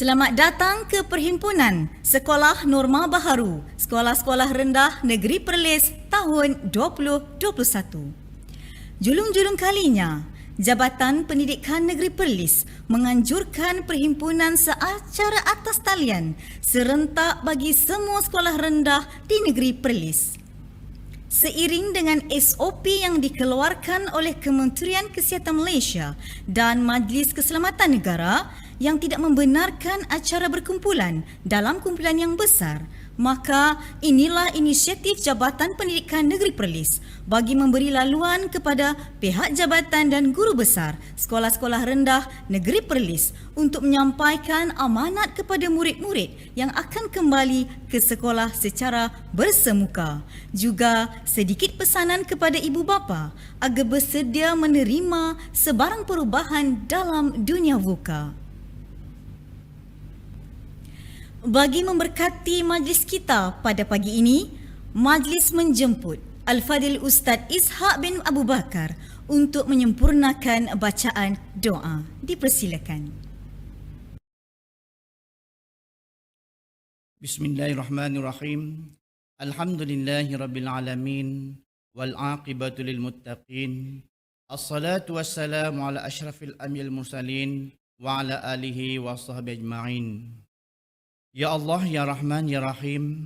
Selamat datang ke Perhimpunan Sekolah Norma Baharu, Sekolah-Sekolah Rendah Negeri Perlis tahun 2021. Julung-julung kalinya, Jabatan Pendidikan Negeri Perlis menganjurkan perhimpunan secara atas talian serentak bagi semua sekolah rendah di Negeri Perlis. Seiring dengan SOP yang dikeluarkan oleh Kementerian Kesihatan Malaysia dan Majlis Keselamatan Negara yang tidak membenarkan acara berkumpulan dalam kumpulan yang besar, maka inilah inisiatif Jabatan Pendidikan Negeri Perlis bagi memberi laluan kepada pihak jabatan dan guru besar sekolah-sekolah rendah Negeri Perlis untuk menyampaikan amanat kepada murid-murid yang akan kembali ke sekolah secara bersemuka. Juga sedikit pesanan kepada ibu bapa agar bersedia menerima sebarang perubahan dalam dunia VUCA. Bagi memberkati majlis kita pada pagi ini, majlis menjemput Al-Fadhil Ustaz Ishak bin Abu Bakar untuk menyempurnakan bacaan doa. Dipersilakan. Bismillahirrahmanirrahim. Alhamdulillahirabbil alamin wal aqibatu lil muttaqin. Assalatu wassalamu ala asyrafil anbiya'il mursalin wa ala alihi wa sahbihi ajma'in. Ya Allah, ya Rahman, ya Rahim,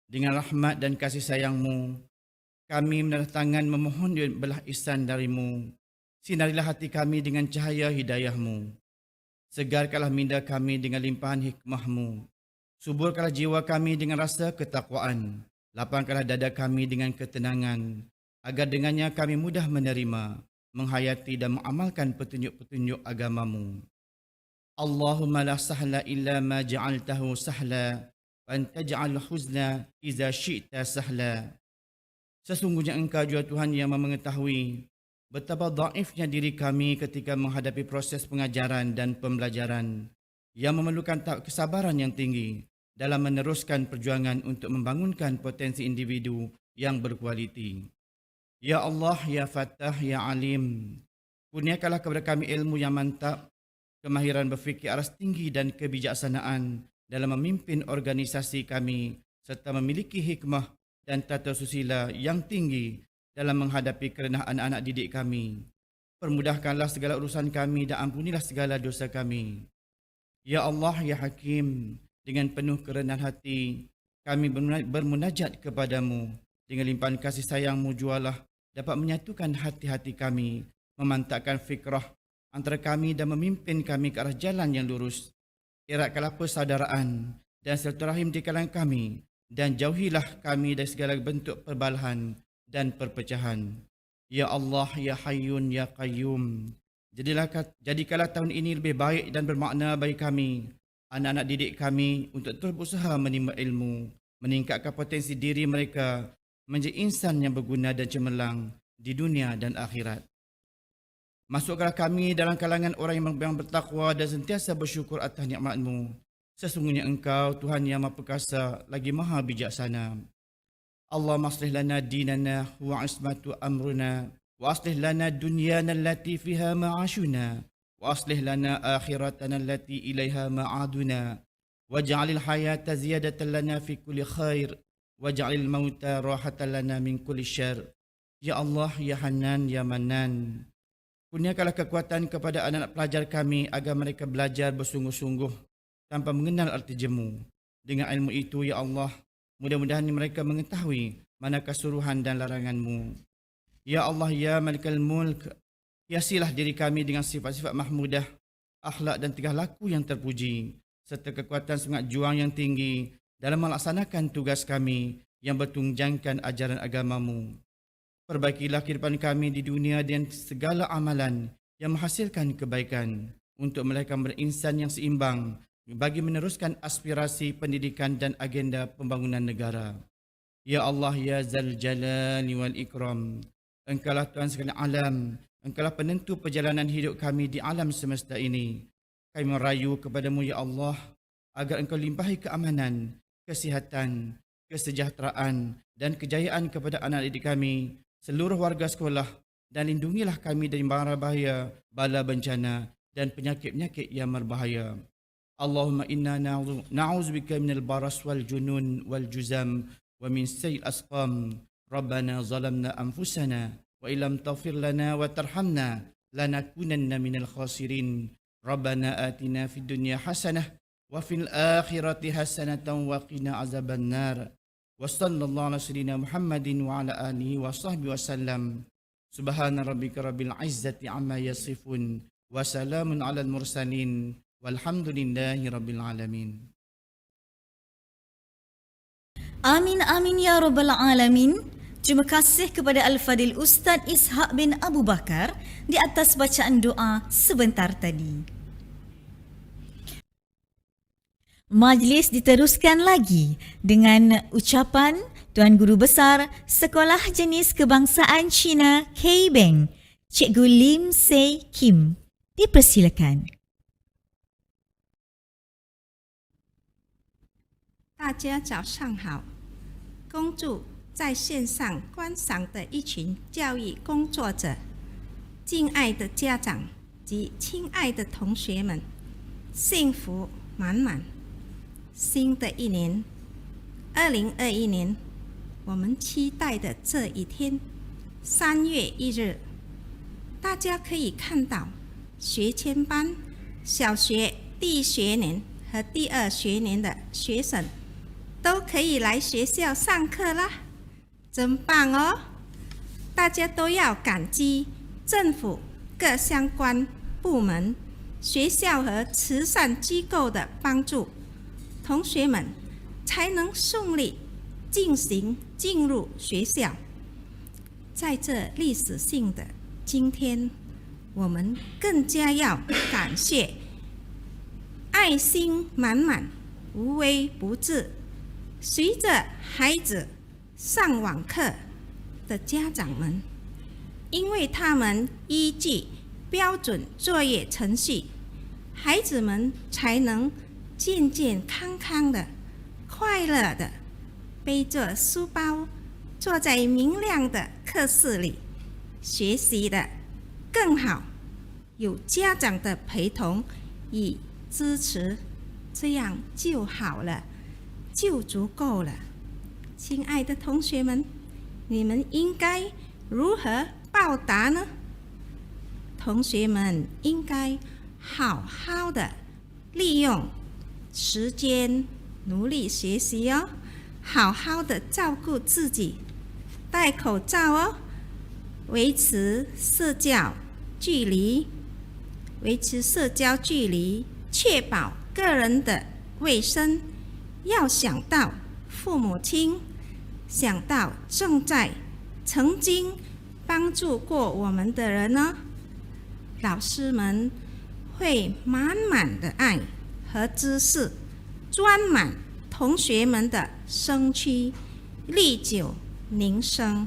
dengan rahmat dan kasih sayang-Mu, kami mendatangkan memohon belah ihsan dari-Mu. Sinarilah hati kami dengan cahaya hidayah-Mu. Segarkanlah minda kami dengan limpahan hikmah-Mu. Suburkanlah jiwa kami dengan rasa ketakwaan. Lapangkanlah dada kami dengan ketenangan, agar dengannya kami mudah menerima, menghayati dan mengamalkan petunjuk-petunjuk agama-Mu. Allahumma la sahla illa ma ja'altahu sahla wa anta ja'al huzna iza syi'ta sahla. Sesungguhnya Engkau jua Tuhan yang mengetahui betapa dhaifnya diri kami ketika menghadapi proses pengajaran dan pembelajaran yang memerlukan kesabaran yang tinggi dalam meneruskan perjuangan untuk membangunkan potensi individu yang berkualiti. Ya Allah, ya Fattah, ya Alim, kurniakanlah kepada kami ilmu yang mantap, kemahiran berfikir aras tinggi dan kebijaksanaan dalam memimpin organisasi kami serta memiliki hikmah dan tata susila yang tinggi dalam menghadapi kerenah anak-anak didik kami. Permudahkanlah segala urusan kami dan ampunilah segala dosa kami. Ya Allah, ya Hakim, dengan penuh kerendahan hati kami bermunajat kepadamu. Dengan limpahan kasih sayang-Mu jualah dapat menyatukan hati-hati kami, memantapkan fikrah antara kami dan memimpin kami ke arah jalan yang lurus. Eratkanlah persaudaraan dan silaturahim di kalangan kami dan jauhilah kami dari segala bentuk perbalahan dan perpecahan. Ya Allah, ya Hayyun, ya Qayyum, jadikanlah tahun ini lebih baik dan bermakna bagi kami, anak-anak didik kami, untuk terus berusaha menimba ilmu, meningkatkan potensi diri mereka menjadi insan yang berguna dan cemerlang di dunia dan akhirat. Masukkanlah kami dalam kalangan orang yang bertakwa dan sentiasa bersyukur atas nikmat-Mu. Sesungguhnya Engkau Tuhan yang Maha Perkasa lagi Maha Bijaksana. Allahumma aslih lana dinana wa ismatu amruna wa aslih lana dunyana allati fiha ma'ashuna wa aslih lana akhiratana allati ilaiha ma'aduna waj'alil hayata ziyadatan lana fi kulli khair waj'alil mauta rahatan lana min kulli syarr. Ya Allah, ya Hanan, ya Manan, kurniakanlah kekuatan kepada anak-anak pelajar kami agar mereka belajar bersungguh-sungguh tanpa mengenal arti jemu. Dengan ilmu itu, ya Allah, mudah-mudahan mereka mengetahui manakah suruhan dan larangan-Mu. Ya Allah, ya Malikal Mulk, hiasilah diri kami dengan sifat-sifat mahmudah, akhlak dan tingkah laku yang terpuji, serta kekuatan semangat juang yang tinggi dalam melaksanakan tugas kami yang bertunjangkan ajaran agama-Mu. Perbaikilah kehidupan kami di dunia dan segala amalan yang menghasilkan kebaikan untuk mereka berinsan yang seimbang bagi meneruskan aspirasi pendidikan dan agenda pembangunan negara. Ya Allah, ya Zal Jalali wal Ikram, Engkaulah Tuhan sekalian alam, Engkaulah penentu perjalanan hidup kami di alam semesta ini. Kami merayu kepadamu, ya Allah, agar Engkau limpahi keamanan, kesihatan, kesejahteraan dan kejayaan kepada anak didik kami, seluruh warga sekolah, dan lindungilah kami dari mara bahaya, bala bencana dan penyakit-penyakit yang berbahaya. اللهم إنا نعوذ بك من البرص والجنون والجزام ومن سيء الأسقام. ربنا ظلمنا أنفسنا وإن لم تغفر لنا وترحمنا لنكونن من الخاسرين. ربنا آتنا في الدنيا حسنة وفي الآخرة حسنة وقنا عذاب النار. وصلى الله على سيدنا محمد وعلى آله وصحبه وسلم. سبحان ربك رب العزة عما يصفون وسلام على المرسلين والحمد لله رب العالمين. Amin amin ya rabbal alamin. Terima kasih kepada Al-Fadil Ustaz Ishak bin Abu Bakar di atas bacaan doa sebentar tadi. Majlis diteruskan lagi dengan ucapan Tuan Guru Besar Sekolah Jenis Kebangsaan Cina K-Bank, Cikgu Lim Sei Kim. Dipersilakan. 大家早上好，恭祝在线上观赏的一群教育工作者、敬爱的家长及亲爱的同学们，幸福满满。新的一年，2021年，我们期待的这一天，3月1日，大家可以看到学前班、小学第1学年和第2学年的学生都可以来学校上课啦，真棒哦！大家都要感激政府各相关部门、学校和慈善机构的帮助，同学们才能顺利进入学校。在这历史性的今天，我们更加要感谢爱心满满、无微不至随着孩子上网课的家长们，因为他们依据标准作业程序，孩子们才能健健康康的、快乐的背着书包，坐在明亮的课室里学习的更好。有家长的陪同与支持，这样就好了，就足够了。亲爱的同学们，你们应该如何报答呢？同学们应该好好的利用时间，努力学习哦，好好的照顾自己，戴口罩哦，维持社交距离，确保个人的卫生。要想到父母亲，想到曾经帮助过我们的人呢，老师们会满满的爱和知识装满同学们的身躯，历久弥新。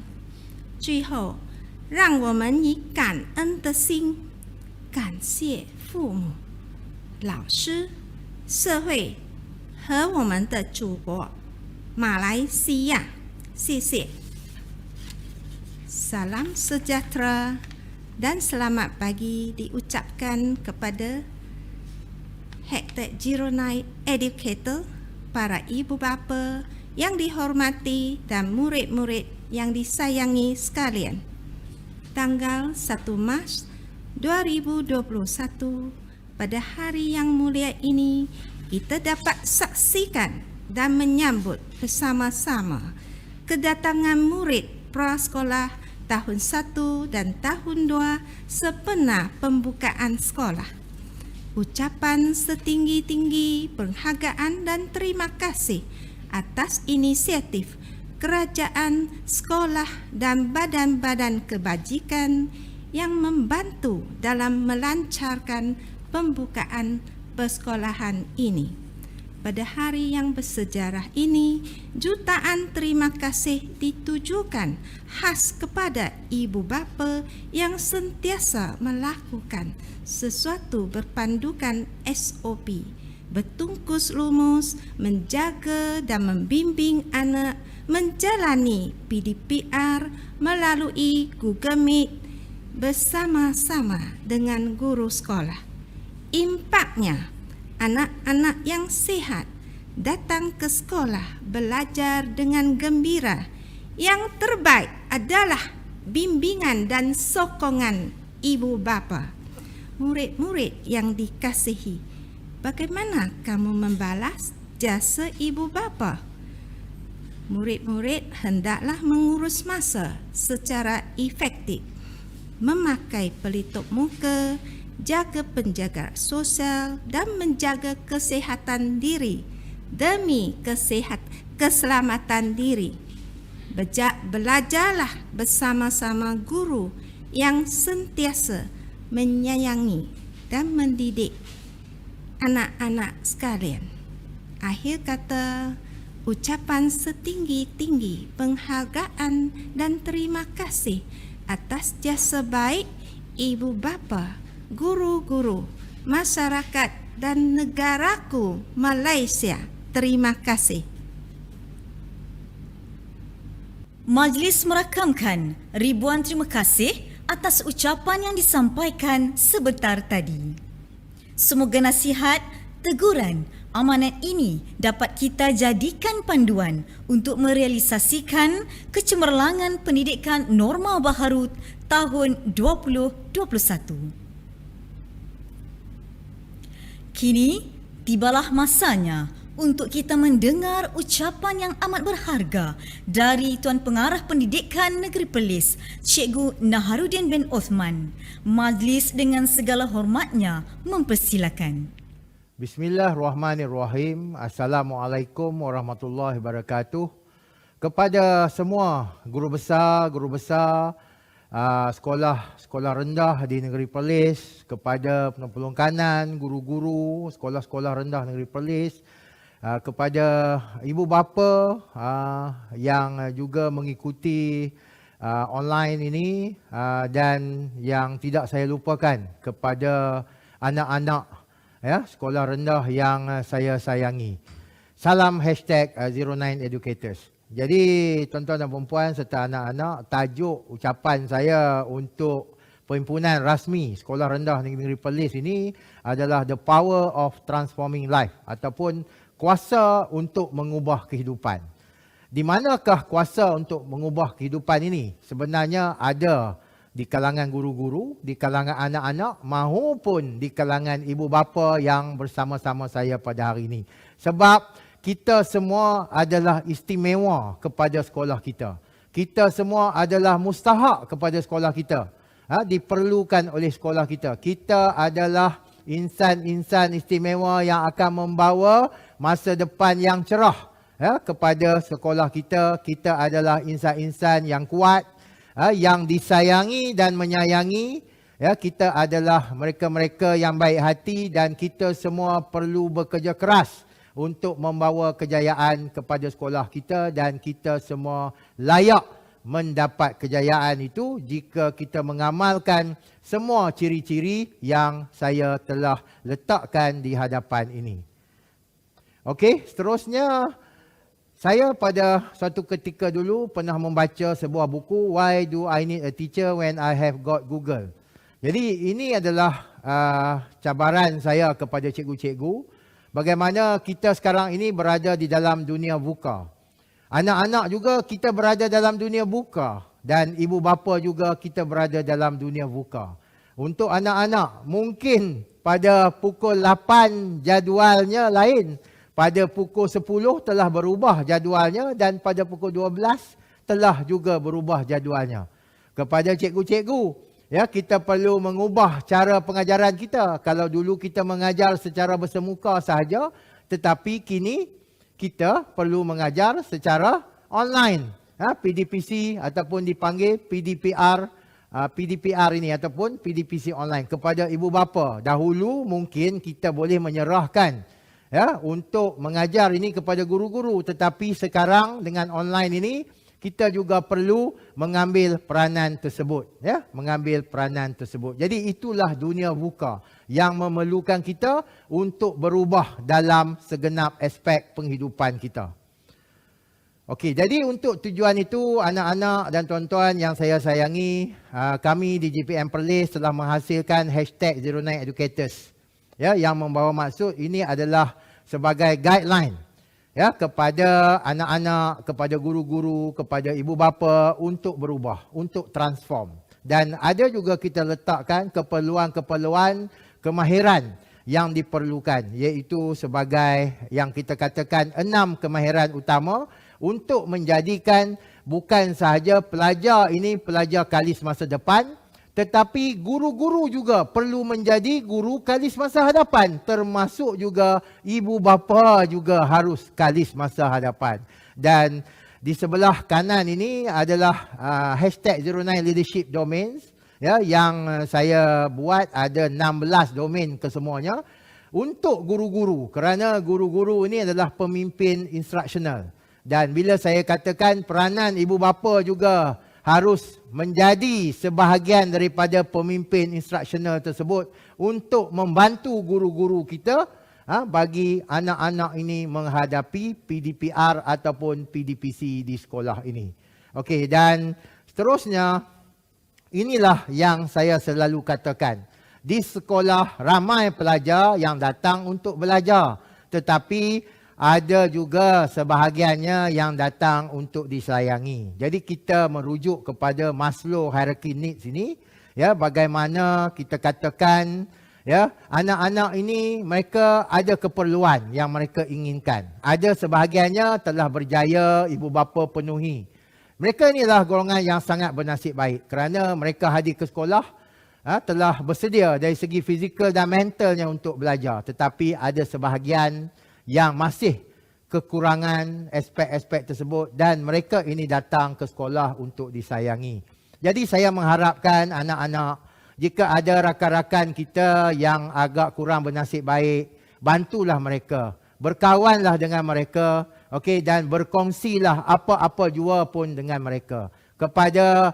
最后，让我们以感恩的心感谢父母、老师、社会和我们的祖国马来西亚。谢谢。Salam sejahtera dan selamat pagi diucapkan kepada Hektek Jironai Educator, para ibu bapa yang dihormati dan murid-murid yang disayangi sekalian. Tanggal 1 Mac 2021, pada hari yang mulia ini, kita dapat saksikan dan menyambut bersama-sama kedatangan murid prasekolah tahun 1 dan tahun 2 sepenuh pembukaan sekolah. Ucapan setinggi-tinggi penghargaan dan terima kasih atas inisiatif kerajaan, sekolah dan badan-badan kebajikan yang membantu dalam melancarkan pembukaan persekolahan ini. Pada hari yang bersejarah ini, jutaan terima kasih ditujukan khas kepada ibu bapa yang sentiasa melakukan sesuatu berpandukan SOP, bertungkus lumus, menjaga dan membimbing anak menjalani PDPR melalui Google Meet bersama-sama dengan guru sekolah. Impaknya Anak-anak yang sehat datang ke sekolah belajar dengan gembira. Yang terbaik adalah bimbingan dan sokongan ibu bapa. Murid-murid yang dikasihi, bagaimana kamu membalas jasa ibu bapa? Murid-murid hendaklah mengurus masa secara efektif, memakai pelitup muka, jaga penjaga sosial dan menjaga kesihatan diri demi keselamatan diri. Belajarlah bersama-sama guru yang sentiasa menyayangi dan mendidik anak-anak sekalian. Akhir kata, ucapan setinggi-tinggi penghargaan dan terima kasih atas jasa baik ibu bapa, guru-guru, masyarakat dan negaraku Malaysia. Terima kasih. Majlis merakamkan ribuan terima kasih atas ucapan yang disampaikan sebentar tadi. Semoga nasihat, teguran, amanat ini dapat kita jadikan panduan untuk merealisasikan kecemerlangan pendidikan norma baharu tahun 2021. Kini, tibalah masanya untuk kita mendengar ucapan yang amat berharga dari Tuan Pengarah Pendidikan Negeri Perlis, Cikgu Naharuddin bin Osman. Majlis dengan segala hormatnya mempersilakan. Bismillahirrahmanirrahim. Assalamualaikum warahmatullahi wabarakatuh. Kepada semua guru besar, sekolah rendah di Negeri Perlis, kepada penolong kanan, guru-guru, sekolah-sekolah rendah Negeri Perlis, kepada ibu bapa yang juga mengikuti online ini, dan yang tidak saya lupakan kepada anak-anak sekolah rendah yang saya sayangi. Salam #09educators. Jadi tuan-tuan dan puan serta anak-anak, tajuk ucapan saya untuk perhimpunan rasmi Sekolah Rendah Negeri Perlis ini adalah The Power of Transforming Life, ataupun kuasa untuk mengubah kehidupan. Di manakah kuasa untuk mengubah kehidupan ini? Sebenarnya ada di kalangan guru-guru, di kalangan anak-anak maupun di kalangan ibu bapa yang bersama-sama saya pada hari ini. Sebab kita semua adalah istimewa kepada sekolah kita. Kita semua adalah mustahak kepada sekolah kita. Diperlukan oleh sekolah kita. Kita adalah insan-insan istimewa yang akan membawa masa depan yang cerah kepada sekolah kita. Kita adalah insan-insan yang kuat, yang disayangi dan menyayangi. Kita adalah mereka-mereka yang baik hati dan kita semua perlu bekerja keras untuk membawa kejayaan kepada sekolah kita, dan kita semua layak mendapat kejayaan itu jika kita mengamalkan semua ciri-ciri yang saya telah letakkan di hadapan ini. Okey, seterusnya saya pada suatu ketika dulu pernah membaca sebuah buku, Why Do I Need a Teacher When I Have Got Google. Jadi ini adalah cabaran saya kepada cikgu-cikgu. Bagaimana kita sekarang ini berada di dalam dunia VUCA. Anak-anak juga kita berada dalam dunia VUCA. Dan ibu bapa juga kita berada dalam dunia VUCA. Untuk anak-anak, mungkin pada pukul 8 jadualnya lain. Pada pukul 10 telah berubah jadualnya, dan pada pukul 12 telah juga berubah jadualnya. Kepada cikgu-cikgu, kita perlu mengubah cara pengajaran kita. Kalau dulu kita mengajar secara bersemuka sahaja, tetapi kini kita perlu mengajar secara online. PDPC ataupun dipanggil PDPR ini ataupun PDPC online. Kepada ibu bapa, dahulu mungkin kita boleh menyerahkan untuk mengajar ini kepada guru-guru, tetapi sekarang dengan online ini kita juga perlu mengambil peranan tersebut. Mengambil peranan tersebut. Jadi itulah dunia VUCA yang memerlukan kita untuk berubah dalam segenap aspek penghidupan kita. Okey, jadi untuk tujuan itu, anak-anak dan tuan-tuan yang saya sayangi, kami di JPM Perlis telah menghasilkan #09educators. ya, yang membawa maksud ini adalah sebagai guideline ya kepada anak-anak, kepada guru-guru, kepada ibu bapa untuk berubah, untuk transform. Dan ada juga kita letakkan keperluan-keperluan kemahiran yang diperlukan, iaitu sebagai yang kita katakan 6 kemahiran utama untuk menjadikan bukan sahaja pelajar ini pelajar kalis masa depan, tetapi guru-guru juga perlu menjadi guru kalis masa hadapan, termasuk juga ibu bapa juga harus kalis masa hadapan. Dan di sebelah kanan ini adalah hashtag 09 Leadership Domains ya, yang saya buat ada 16 domain kesemuanya untuk guru-guru, kerana guru-guru ini adalah pemimpin instruksional. Dan bila saya katakan peranan ibu bapa juga harus menjadi sebahagian daripada pemimpin instruksional tersebut untuk membantu guru-guru kita bagi anak-anak ini menghadapi PDPR ataupun PDPC di sekolah ini. Okey, dan seterusnya inilah yang saya selalu katakan. Di sekolah ramai pelajar yang datang untuk belajar, tetapi ada juga sebahagiannya yang datang untuk disayangi. Jadi kita merujuk kepada Maslow hierarchy needs ini, ya, bagaimana kita katakan ya, anak-anak ini mereka ada keperluan yang mereka inginkan. Ada sebahagiannya telah berjaya ibu bapa penuhi. Mereka inilah golongan yang sangat bernasib baik kerana mereka hadir ke sekolah telah bersedia dari segi fizikal dan mentalnya untuk belajar. Tetapi ada sebahagian yang masih kekurangan aspek-aspek tersebut dan mereka ini datang ke sekolah untuk disayangi. Jadi saya mengharapkan anak-anak, jika ada rakan-rakan kita yang agak kurang bernasib baik, bantulah mereka, berkawanlah dengan mereka, okey, dan berkongsilah apa-apa jua pun dengan mereka. Kepada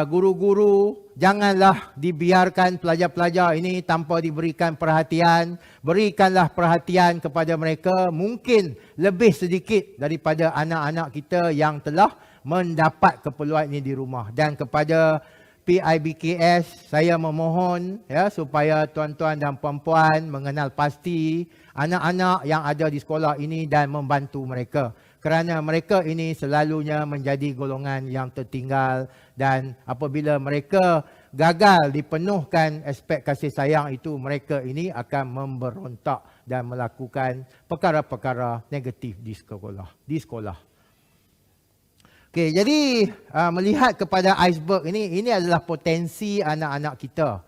guru-guru, janganlah dibiarkan pelajar-pelajar ini tanpa diberikan perhatian. Berikanlah perhatian kepada mereka, mungkin lebih sedikit daripada anak-anak kita yang telah mendapat keperluan ini di rumah. Dan kepada PIBKS, saya memohon ya supaya tuan-tuan dan puan-puan mengenal pasti anak-anak yang ada di sekolah ini dan membantu mereka. Kerana mereka ini selalunya menjadi golongan yang tertinggal dan apabila mereka gagal dipenuhkan aspek kasih sayang itu, mereka ini akan memberontak dan melakukan perkara-perkara negatif di sekolah. Okey, jadi melihat kepada iceberg ini adalah potensi anak-anak kita.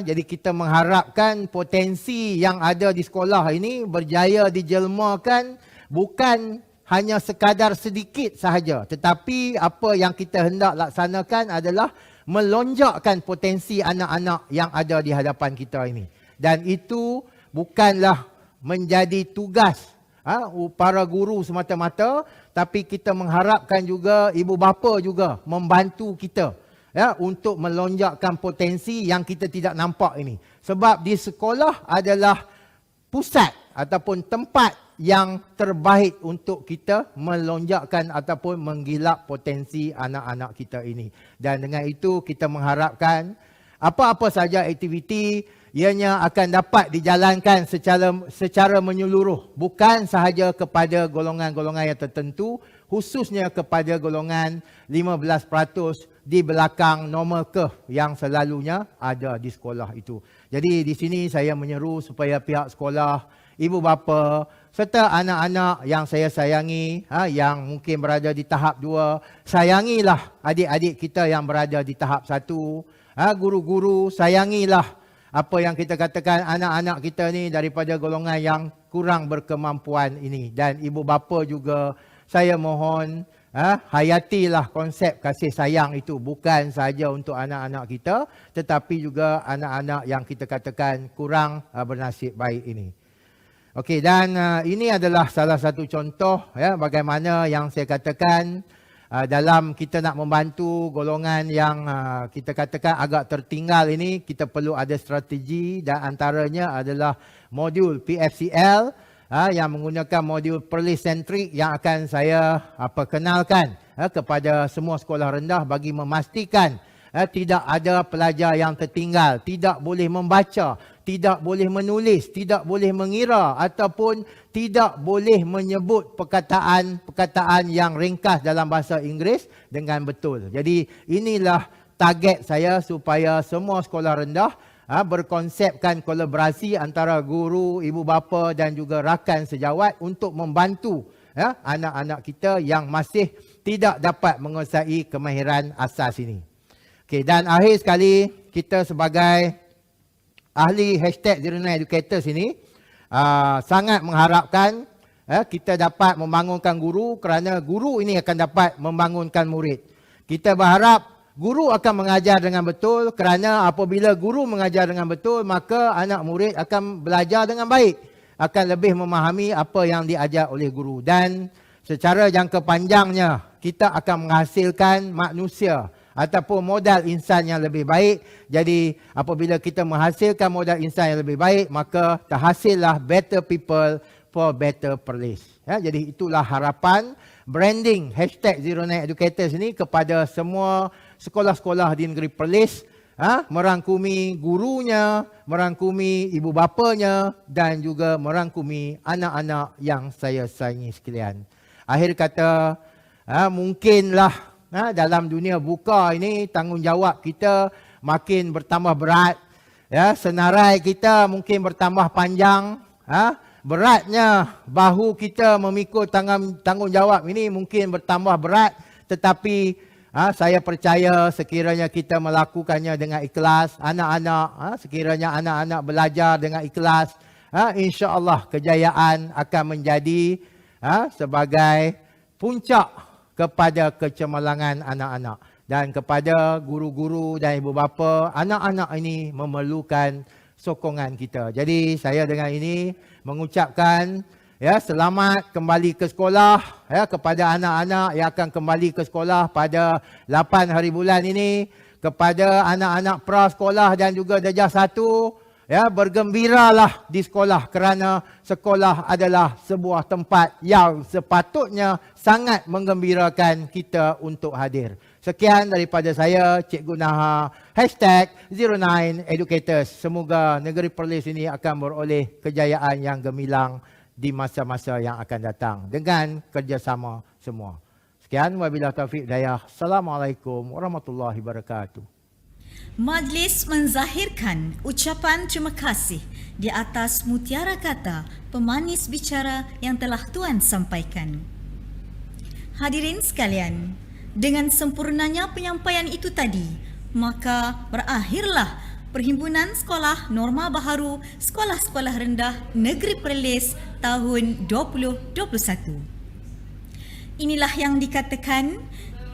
Jadi kita mengharapkan potensi yang ada di sekolah ini berjaya dijelmakan, bukan hanya sekadar sedikit sahaja, tetapi apa yang kita hendak laksanakan adalah melonjakkan potensi anak-anak yang ada di hadapan kita ini. Dan itu bukanlah menjadi tugas para guru semata-mata, tapi kita mengharapkan juga ibu bapa juga membantu kita ya untuk melonjakkan potensi yang kita tidak nampak ini. Sebab di sekolah adalah pusat ataupun tempat yang terbaik untuk kita melonjakkan ataupun menggilap potensi anak-anak kita ini. Dan dengan itu kita mengharapkan apa-apa saja aktiviti ianya akan dapat dijalankan secara menyeluruh, bukan sahaja kepada golongan-golongan yang tertentu, khususnya kepada golongan 15% di belakang normal curve yang selalunya ada di sekolah itu. Jadi di sini saya menyeru supaya pihak sekolah, ibu bapa serta anak-anak yang saya sayangi, yang mungkin berada di tahap 2, sayangilah adik-adik kita yang berada di tahap 1. Guru-guru, sayangilah apa yang kita katakan anak-anak kita ni daripada golongan yang kurang berkemampuan ini. Dan ibu bapa juga saya mohon hayatilah konsep kasih sayang itu, bukan sahaja untuk anak-anak kita tetapi juga anak-anak yang kita katakan kurang bernasib baik ini. Okey, dan ini adalah salah satu contoh ya bagaimana yang saya katakan dalam kita nak membantu golongan yang kita katakan agak tertinggal ini, kita perlu ada strategi dan antaranya adalah modul PFCL yang menggunakan modul Perlis Centric yang akan saya perkenalkan kepada semua sekolah rendah bagi memastikan tidak ada pelajar yang tertinggal, tidak boleh membaca, tidak boleh menulis, tidak boleh mengira ataupun tidak boleh menyebut perkataan-perkataan yang ringkas dalam bahasa Inggeris dengan betul. Jadi inilah target saya supaya semua sekolah rendah berkonsepkan kolaborasi antara guru, ibu bapa dan juga rakan sejawat untuk membantu anak-anak kita yang masih tidak dapat menguasai kemahiran asas ini. Okey, dan akhir sekali, kita sebagai ahli #09educators ini sangat mengharapkan kita dapat membangunkan guru kerana guru ini akan dapat membangunkan murid. Kita berharap guru akan mengajar dengan betul kerana apabila guru mengajar dengan betul maka anak murid akan belajar dengan baik, akan lebih memahami apa yang diajar oleh guru dan secara jangka panjangnya kita akan menghasilkan manusia ataupun modal insan yang lebih baik. Jadi apabila kita menghasilkan modal insan yang lebih baik, maka terhasillah better people for better place. Jadi itulah harapan branding #09educators ini kepada semua sekolah-sekolah di negeri Perlis, merangkumi gurunya, merangkumi ibu bapanya dan juga merangkumi anak-anak yang saya sayangi sekalian. Akhir kata, mungkinlah dalam dunia buka ini tanggungjawab kita makin bertambah berat. Senarai kita mungkin bertambah panjang. Beratnya bahu kita memikul tanggungjawab ini mungkin bertambah berat. Tetapi saya percaya sekiranya kita melakukannya dengan ikhlas, anak-anak, sekiranya anak-anak belajar dengan ikhlas, insya-Allah kejayaan akan menjadi sebagai puncak kepada kecemerlangan anak-anak. Dan kepada guru-guru dan ibu bapa, anak-anak ini memerlukan sokongan kita. Jadi saya dengan ini mengucapkan selamat kembali ke sekolah kepada anak-anak yang akan kembali ke sekolah pada 8 hari bulan ini. Kepada anak-anak prasekolah dan juga darjah 1, bergembiralah di sekolah kerana sekolah adalah sebuah tempat yang sepatutnya sangat menggembirakan kita untuk hadir. Sekian daripada saya, Cikgu Naha, #09educators. Semoga negeri Perlis ini akan beroleh kejayaan yang gemilang di masa-masa yang akan datang dengan kerjasama semua. Sekian, wabillahi taufiq hidayah. Assalamualaikum warahmatullahi wabarakatuh. Majlis menzahirkan ucapan terima kasih di atas mutiara kata pemanis bicara yang telah Tuan sampaikan. Hadirin sekalian, dengan sempurnanya penyampaian itu tadi, maka berakhirlah Perhimpunan Sekolah Norma Baharu Sekolah-Sekolah Rendah Negeri Perlis tahun 2021. Inilah yang dikatakan,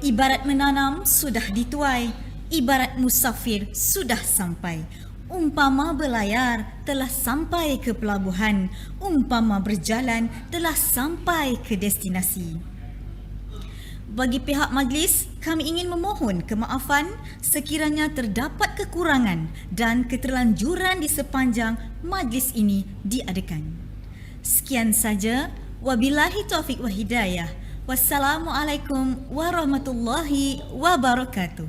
ibarat menanam sudah dituai, ibarat musafir sudah sampai. Umpama berlayar telah sampai ke pelabuhan, umpama berjalan telah sampai ke destinasi. Bagi pihak majlis, kami ingin memohon kemaafan sekiranya terdapat kekurangan dan keterlanjuran di sepanjang majlis ini diadakan. Sekian saja, wabillahi taufiq wa hidayah. Wassalamualaikum warahmatullahi wabarakatuh.